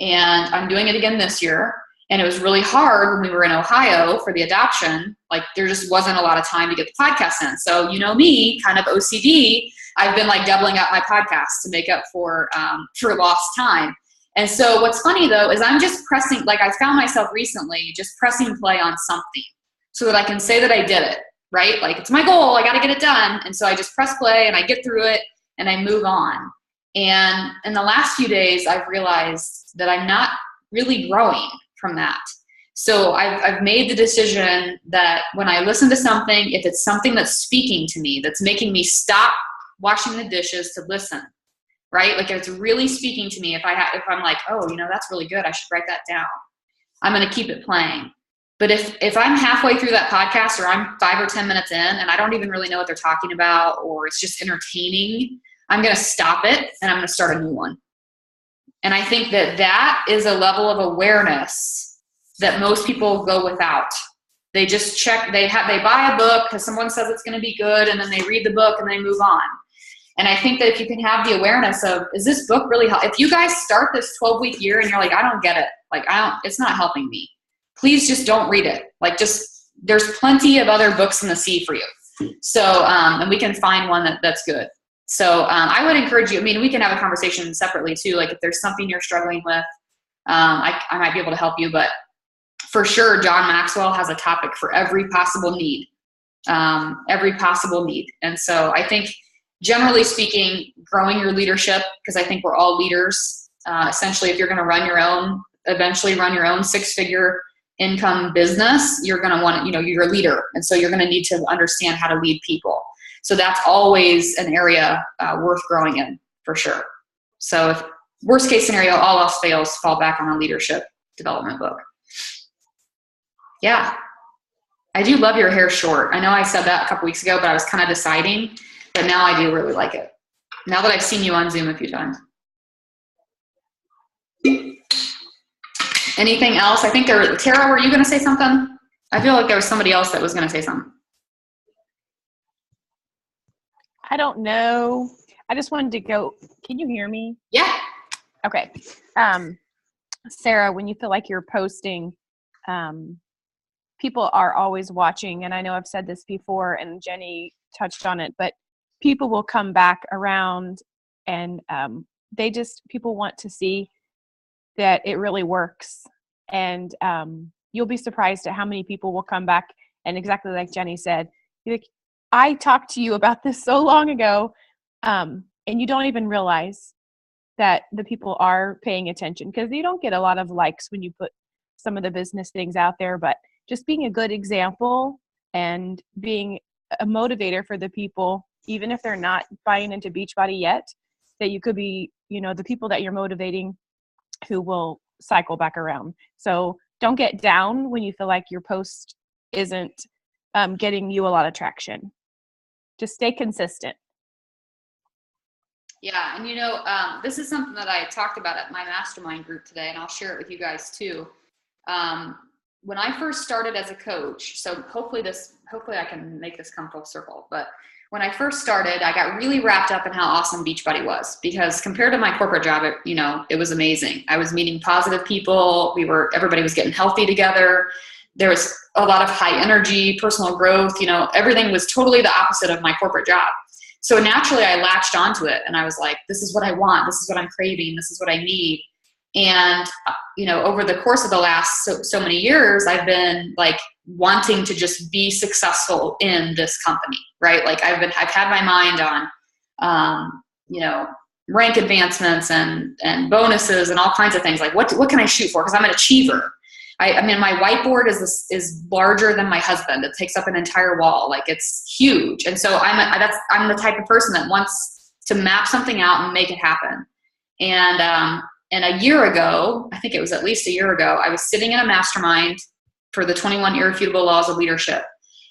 And I'm doing it again this year. And it was really hard when we were in Ohio for the adoption. Like, there just wasn't a lot of time to get the podcast in. So, you know me, kind of OCD, I've been like doubling up my podcasts to make up for lost time. And so what's funny though, is I'm just pressing, like, I found myself recently just pressing play on something so that I can say that I did it, right? Like, it's my goal, I got to get it done. And so I just press play and I get through it and I move on. And in the last few days, I've realized that I'm not really growing from that. So I've made the decision that when I listen to something, if it's something that's speaking to me, that's making me stop washing the dishes to listen, right? Like, if it's really speaking to me, if I'm like, oh, you know, that's really good, I should write that down, I'm going to keep it playing. But if I'm halfway through that podcast, or I'm 5 or 10 minutes in and I don't even really know what they're talking about, or it's just entertaining, I'm going to stop it and I'm going to start a new one. And I think that is a level of awareness that most people go without. They just check, they buy a book because someone says it's going to be good, and then they read the book and they move on. And I think that if you can have the awareness of, is this book really help? If you guys start this 12-week year and you're like, I don't get it, like, it's not helping me, please just don't read it. Like, there's plenty of other books in the sea for you. So, and we can find one that's good. So I would encourage you, I mean, we can have a conversation separately too. Like, if there's something you're struggling with, I might be able to help you, but for sure, John Maxwell has a topic for every possible need, And so I think, generally speaking, growing your leadership, because I think we're all leaders. Essentially, if you're going to eventually run your own 6-figure income business, you're going to want, you know, you're a leader. And so you're going to need to understand how to lead people. So that's always an area worth growing in, for sure. So if worst case scenario, all else fails, fall back on a leadership development book. Yeah. I do love your hair short. I know I said that a couple weeks ago, but I was kind of deciding, but now I do really like it. Now that I've seen you on Zoom a few times. Anything else? I think Tara, were you going to say something? I feel like there was somebody else that was going to say something. I don't know. I just wanted to go. Can you hear me? Yeah. Okay. Sarah, when you feel like you're posting, people are always watching. And I know I've said this before and Jenny touched on it, but people will come back around and people want to see that it really works. And you'll be surprised at how many people will come back. And exactly like Jenny said, like, I talked to you about this so long ago, and you don't even realize that the people are paying attention, because you don't get a lot of likes when you put some of the business things out there, but just being a good example and being a motivator for the people, even if they're not buying into Beachbody yet, that you could be, the people that you're motivating who will cycle back around. So don't get down when you feel like your post isn't getting you a lot of traction. Just stay consistent. Yeah, and this is something that I talked about at my mastermind group today, and I'll share it with you guys too. When I first started as a coach, so hopefully I can make this come full circle, but when I first started, I got really wrapped up in how awesome Beachbody was, because compared to my corporate job, it was amazing. I was meeting positive people. Everybody was getting healthy together. There was a lot of high energy, personal growth, everything was totally the opposite of my corporate job. So naturally I latched onto it and I was like, this is what I want. This is what I'm craving. This is what I need. And, over the course of the last so many years, I've been like wanting to just be successful in this company, right? Like I've had my mind on, rank advancements and bonuses and all kinds of things. Like what can I shoot for? Cause I'm an achiever. I mean, my whiteboard is larger than my husband. It takes up an entire wall. Like it's huge. And so I'm the type of person that wants to map something out and make it happen. And a year ago, I think it was at least a year ago, I was sitting in a mastermind for the 21 Irrefutable Laws of Leadership.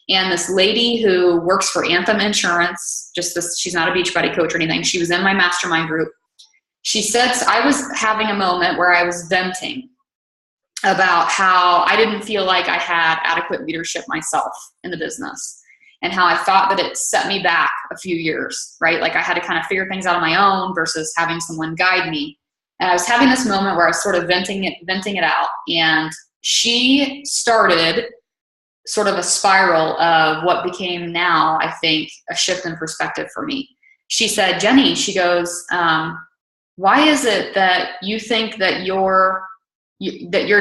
And this lady who works for Anthem Insurance, she's not a Beachbody coach or anything. She was in my mastermind group. She said, I was having a moment where I was venting about how I didn't feel like I had adequate leadership myself in the business, and how I thought that it set me back a few years, right? Like I had to kind of figure things out on my own versus having someone guide me. And I was having this moment where I was sort of venting it out. And she started sort of a spiral of what became now, I think, a shift in perspective for me. She said, Jenny, she goes, why is it that you think that you're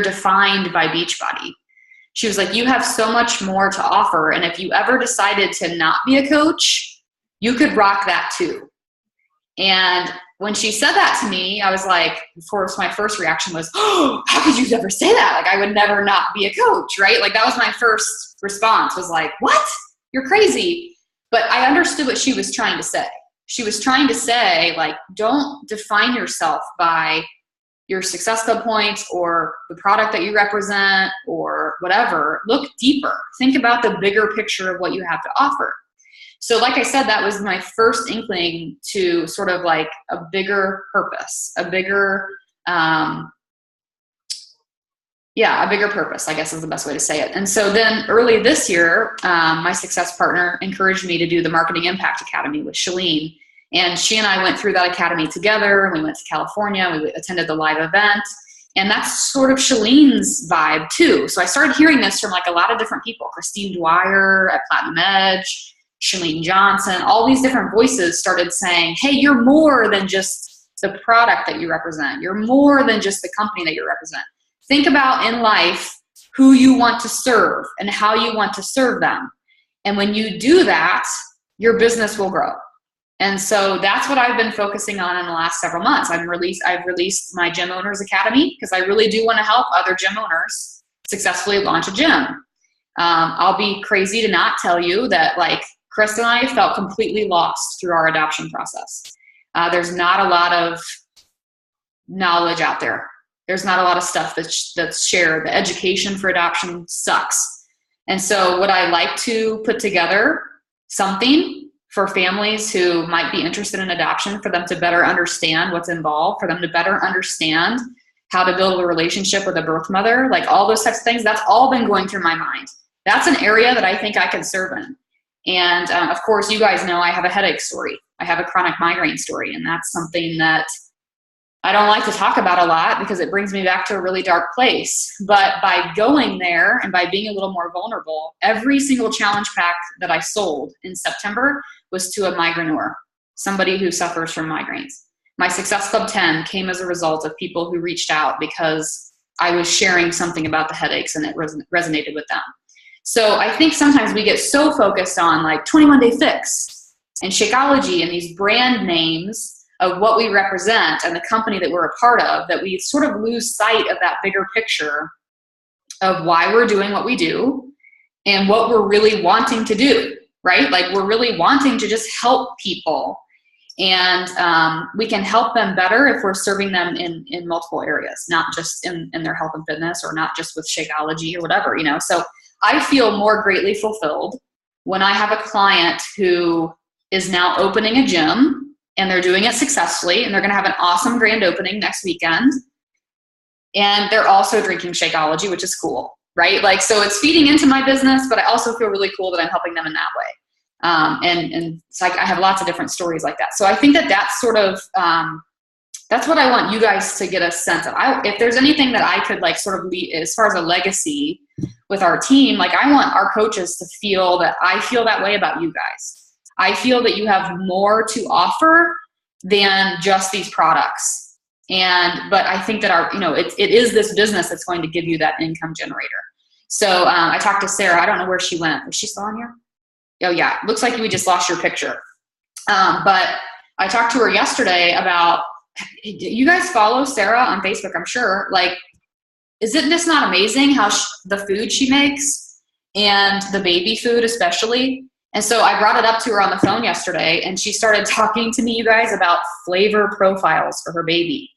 defined by Beachbody? She was like, you have so much more to offer. And if you ever decided to not be a coach, you could rock that too. And when she said that to me, I was like, of course, my first reaction was, oh, how could you ever say that? Like I would never not be a coach, right? Like that was my first response, was like, what? You're crazy. But I understood what she was trying to say. She was trying to say, like, don't define yourself by your Success Club points or the product that you represent or whatever. Look deeper. Think about the bigger picture of what you have to offer. So like I said, that was my first inkling to sort of like a bigger purpose, a bigger purpose, I guess is the best way to say it. And so then early this year, my success partner encouraged me to do the Marketing Impact Academy with Shalene. And she and I went through that academy together, and we went to California, we attended the live event. And that's sort of Shalene's vibe too. So I started hearing this from like a lot of different people, Christine Dwyer at Platinum Edge, Shalene Johnson, all these different voices started saying, hey, you're more than just the product that you represent. You're more than just the company that you represent. Think about in life who you want to serve and how you want to serve them. And when you do that, your business will grow. And so that's what I've been focusing on in the last several months. I've released my Gym Owners Academy because I really do want to help other gym owners successfully launch a gym. I'll be crazy to not tell you that like Chris and I felt completely lost through our adoption process. There's not a lot of knowledge out there. There's not a lot of stuff that's shared. The education for adoption sucks. And so would I like to put together something for families who might be interested in adoption, for them to better understand what's involved, for them to better understand how to build a relationship with a birth mother, like all those types of things? That's all been going through my mind. That's an area that I think I can serve in. And of course, you guys know I have a headache story. I have a chronic migraine story, and that's something that I don't like to talk about a lot because it brings me back to a really dark place. But by going there and by being a little more vulnerable, every single challenge pack that I sold in September was to a migraineur, somebody who suffers from migraines. My Success Club 10 came as a result of people who reached out because I was sharing something about the headaches and it resonated with them. So I think sometimes we get so focused on like 21 Day Fix and Shakeology and these brand names of what we represent and the company that we're a part of, that we sort of lose sight of that bigger picture of why we're doing what we do and what we're really wanting to do, right? Like we're really wanting to just help people, and we can help them better if we're serving them in multiple areas, not just in their health and fitness, or not just with Shakeology or whatever, you know? So I feel more greatly fulfilled when I have a client who is now opening a gym, and they're doing it successfully, and they're going to have an awesome grand opening next weekend. And they're also drinking Shakeology, which is cool, right? Like, so it's feeding into my business, but I also feel really cool that I'm helping them in that way. And it's like, I have lots of different stories like that. So I think that that's sort of, that's what I want you guys to get a sense of. If there's anything that I could like sort of lead as far as a legacy with our team, like I want our coaches to feel that I feel that way about you guys. I feel that you have more to offer than just these products. But I think that it is this business that's going to give you that income generator. So I talked to Sarah. I don't know where she went. Is she still on here? Oh yeah. Looks like we just lost your picture. But I talked to her yesterday about, you guys follow Sarah on Facebook, I'm sure. Like, isn't this not amazing how the food she makes, and the baby food especially? And so I brought it up to her on the phone yesterday, and she started talking to me, you guys, about flavor profiles for her baby.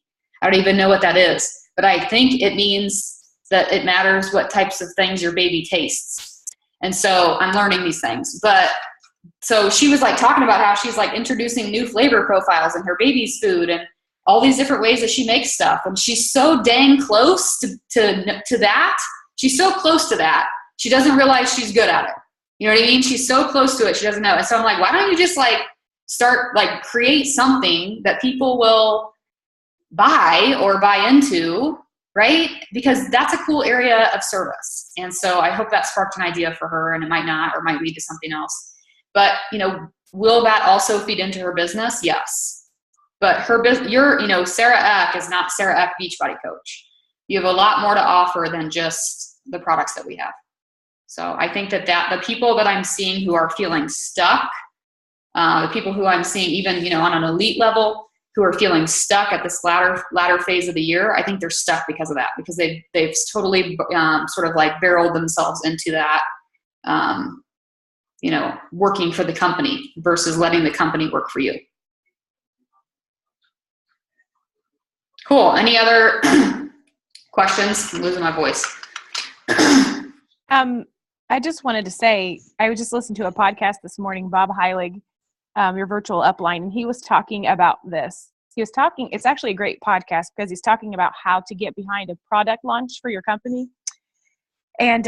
I don't even know what that is, but I think it means that it matters what types of things your baby tastes. And so I'm learning these things. But so she was like talking about how she's like introducing new flavor profiles in her baby's food and all these different ways that she makes stuff. And she's so dang close to that. She's so close to that. She doesn't realize she's good at it. You know what I mean? She's so close to it, she doesn't know. And so I'm like, why don't you just like start, like create something that people will buy or buy into, right? Because that's a cool area of service. And so I hope that sparked an idea for her, and it might not, or might lead to something else. But, will that also feed into her business? Yes. But her business, Sarah Eck is not Sarah Eck Beachbody Coach. You have a lot more to offer than just the products that we have. So I think that the people that I'm seeing who are feeling stuck, the people who I'm seeing even, on an elite level, who are feeling stuck at this latter phase of the year, I think they're stuck because of that, because they've totally sort of like barreled themselves into that, working for the company versus letting the company work for you. Cool. Any other questions? I'm losing my voice. I just wanted to say, I just listened to a podcast this morning, Bob Heilig, your virtual upline, and he was talking about this. It's actually a great podcast because he's talking about how to get behind a product launch for your company. And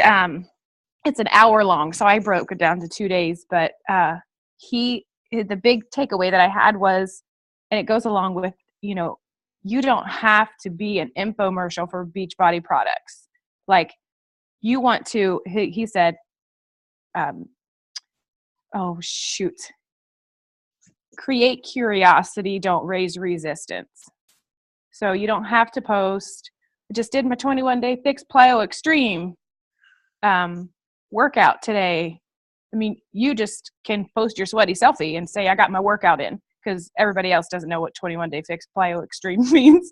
it's an hour long, so I broke it down to 2 days. But the big takeaway that I had was, and it goes along with, you don't have to be an infomercial for Beachbody products. Like, you want to, he said, create curiosity, don't raise resistance. So you don't have to post, I just did my 21 Day Fix Plyo Extreme workout today. I mean, you just can post your sweaty selfie and say, I got my workout in, because everybody else doesn't know what 21 Day Fix Plyo Extreme means.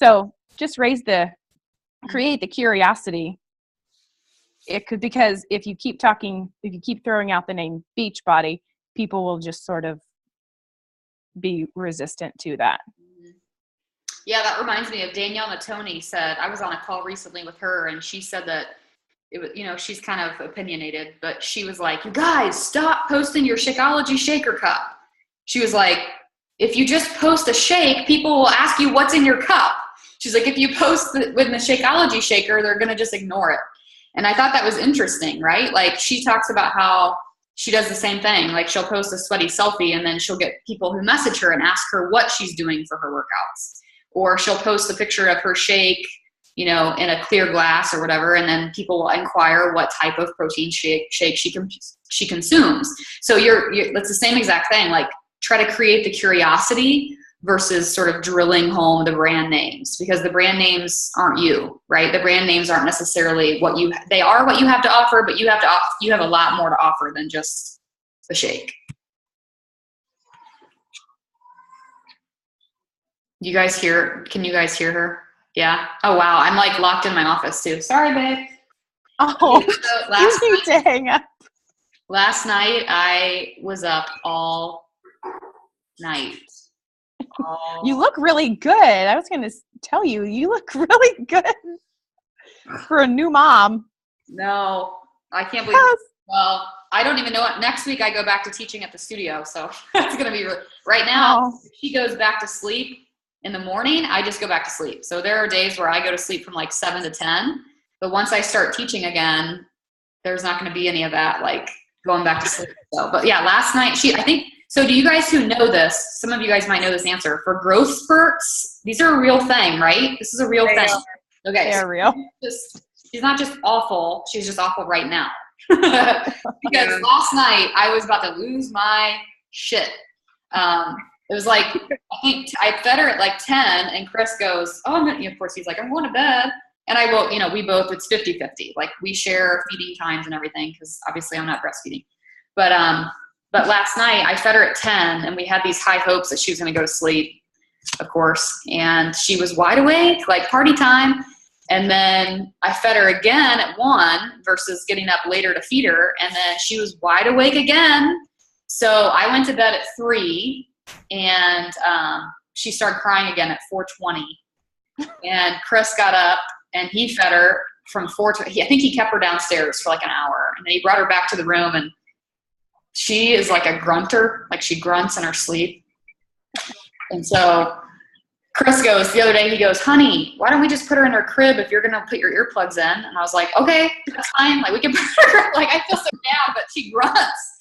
So just create the curiosity. Because if you keep throwing out the name Beachbody, people will just sort of be resistant to that. Yeah, that reminds me of Danielle Natoni said, I was on a call recently with her, and she said that it was, she's kind of opinionated, but she was like, you guys, stop posting your Shakeology shaker cup. She was like, if you just post a shake, people will ask you what's in your cup. She's like, if you post with the Shakeology shaker, they're going to just ignore it. And I thought that was interesting, right? Like, she talks about how she does the same thing. Like she'll post a sweaty selfie and then she'll get people who message her and ask her what she's doing for her workouts. Or she'll post a picture of her shake, you know, in a clear glass or whatever, and then people will inquire what type of protein shake she consumes. So it's the same exact thing. Like try to create the curiosity versus sort of drilling home the brand names, because the brand names aren't you, right? The brand names aren't necessarily they are what you have to offer, but you have a lot more to offer than just the shake. Can you guys hear her? Yeah. Oh, wow. I'm like locked in my office too. Sorry, babe. Oh, you need to hang up. Last night I was up all night. You look really good. I was going to tell you, you look really good for a new mom. No, I can't believe it. Well, I don't even know what. Next week I go back to teaching at the studio, so it's going to be right now. If she goes back to sleep in the morning, I just go back to sleep. So there are days where I go to sleep from like 7 to 10, but once I start teaching again, there's not going to be any of that, like going back to sleep. So, but yeah, last night so do you guys who know this, some of you guys might know this answer, for growth spurts, these are a real thing, right? This is a real thing. Okay. They're real. She's not just awful, she's just awful right now. Because last night I was about to lose my shit. It was like, I think I fed her at like 10 and Chris goes, oh, of course he's like, I'm going to bed. And I will, we both, it's 50-50. Like we share feeding times and everything, because obviously I'm not breastfeeding. But last night I fed her at 10 and we had these high hopes that she was going to go to sleep, of course. And she was wide awake, like party time. And then I fed her again at 1 versus getting up later to feed her. And then she was wide awake again. So I went to bed at 3 and she started crying again at 4:20. And Chris got up and he fed her from 4 to, I think he kept her downstairs for like an hour. And then he brought her back to the room, and she is like a grunter, like she grunts in her sleep. And so Chris goes, the other day, he goes, honey, why don't we just put her in her crib if you're going to put your earplugs in? And I was like, okay, that's fine. Like we can put her, like I feel so bad, but she grunts.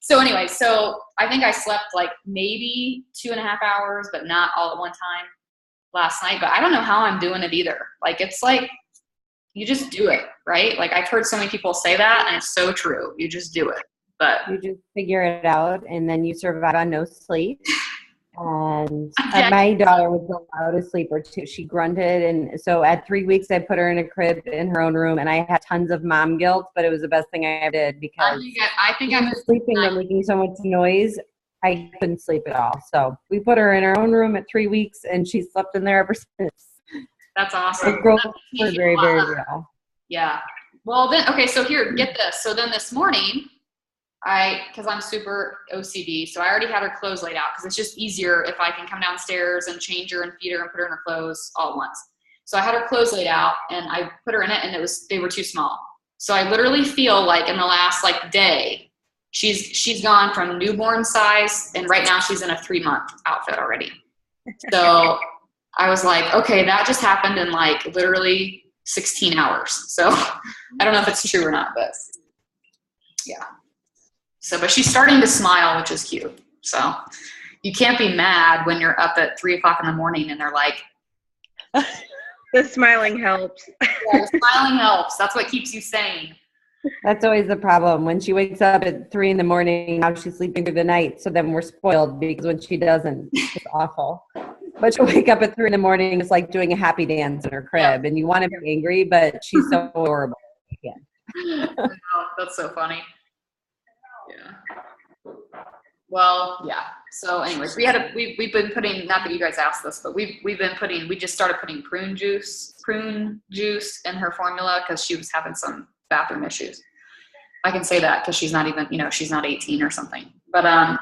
So anyway, so I think I slept like maybe 2.5 hours, but not all at one time last night. But I don't know how I'm doing it either. Like it's like, you just do it, right? Like I've heard so many people say that, and it's so true. You just do it. But you just figure it out, and then you survive on no sleep. And my daughter was the loudest sleeper too. She grunted, and so at 3 weeks I put her in a crib in her own room, and I had tons of mom guilt, but it was the best thing I ever did, because I think I'm sleeping and making so much noise. I couldn't sleep at all. So we put her in her own room at 3 weeks, and she slept in there ever since. That's awesome. The growth was very, very real. Yeah. Well then, okay, so here, get this. So then this morning, because I'm super OCD, so I already had her clothes laid out, because it's just easier if I can come downstairs and change her and feed her and put her in her clothes all at once. So I had her clothes laid out, and I put her in it, and they were too small. So I literally feel like in the last like day, she's gone from newborn size, and right now she's in a 3-month outfit already. So I was like, okay, that just happened in like literally 16 hours. So I don't know if it's true or not, but yeah. So, but she's starting to smile, which is cute. So you can't be mad when you're up at 3 o'clock in the morning and they're like, the smiling helps. Yeah, the smiling helps. That's what keeps you sane. That's always the problem. When she wakes up at 3 in the morning, now she's sleeping through the night. So then we're spoiled, because when she doesn't, it's awful. But she'll wake up at 3 in the morning. It's like doing a happy dance in her crib, and you want to be angry, but she's so adorable. Yeah. That's so funny. Yeah. Well, yeah. So anyways, we've been putting, not that you guys asked this, but we just started putting prune juice in her formula, because she was having some bathroom issues. I can say that because she's not even, she's not 18 or something. But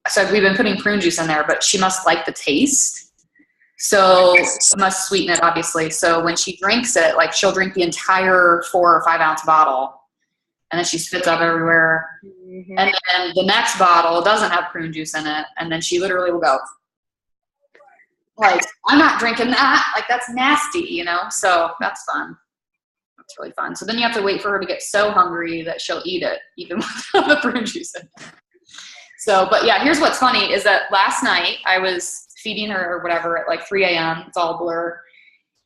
so we've been putting prune juice in there, but she must like the taste. So she must sweeten it, obviously. So when she drinks it, like she'll drink the entire 4 or 5 ounce bottle, and then she spits up everywhere. Mm-hmm. And then the next bottle doesn't have prune juice in it, and then she literally will go, like, I'm not drinking that. Like, that's nasty, So that's fun. It's really fun. So then you have to wait for her to get so hungry that she'll eat it, even without the prune juice in it. So, but yeah, here's what's funny is that last night I was feeding her or whatever at like 3 a.m. It's all a blur.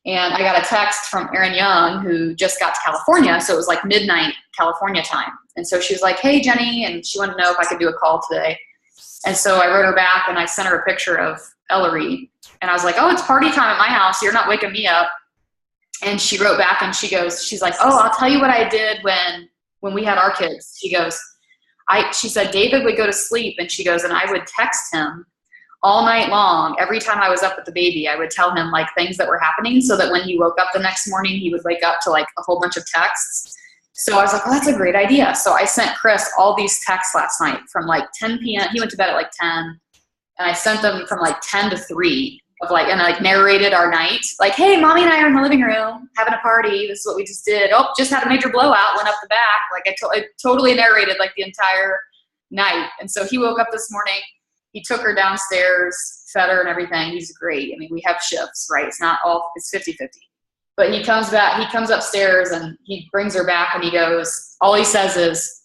And I got a text from Erin Young, who just got to California. So it was like midnight California time. And so she was like, hey, Jenny. And she wanted to know if I could do a call today. And so I wrote her back and I sent her a picture of Ellery. And I was like, oh, it's party time at my house. You're not waking me up. And she wrote back and she's like, oh, I'll tell you what I did when we had our kids. She goes, she said, David would go to sleep. And she goes, and I would text him all night long. Every time I was up with the baby, I would tell him like things that were happening so that when he woke up the next morning, he would wake up to like a whole bunch of texts. So I was like, oh, that's a great idea. So I sent Chris all these texts last night from like 10 p.m. He went to bed at like 10. And I sent them from like 10 to 3 of like, and I like narrated our night. Like, hey, mommy and I are in the living room having a party. This is what we just did. Oh, just had a major blowout, went up the back. Like I totally narrated like the entire night. And so he woke up this morning. He took her downstairs, fed her and everything. He's great. I mean, we have shifts, right? It's 50-50. But he comes upstairs and he brings her back and he goes, all he says is,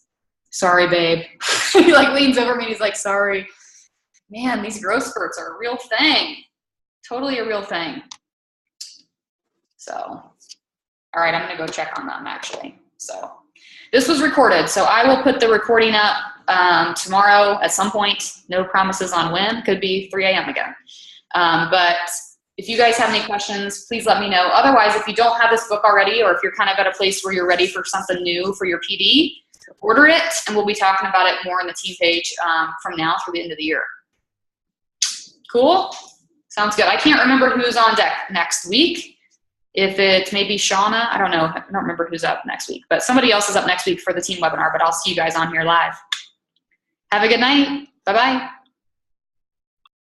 sorry, babe. He like leans over me and he's like, sorry. Man, these growth spurts are a real thing. Totally a real thing. So, all right, I'm going to go check on them actually. So this was recorded. So I will put the recording up tomorrow at some point. No promises on when. Could be 3 a.m. again. But if you guys have any questions, please let me know. Otherwise, if you don't have this book already, or if you're kind of at a place where you're ready for something new for your PD, order it, and we'll be talking about it more on the team page from now through the end of the year. Cool? Sounds good. I can't remember who's on deck next week. If it's maybe Shauna, I don't know. I don't remember who's up next week. But somebody else is up next week for the team webinar, but I'll see you guys on here live. Have a good night. Bye-bye.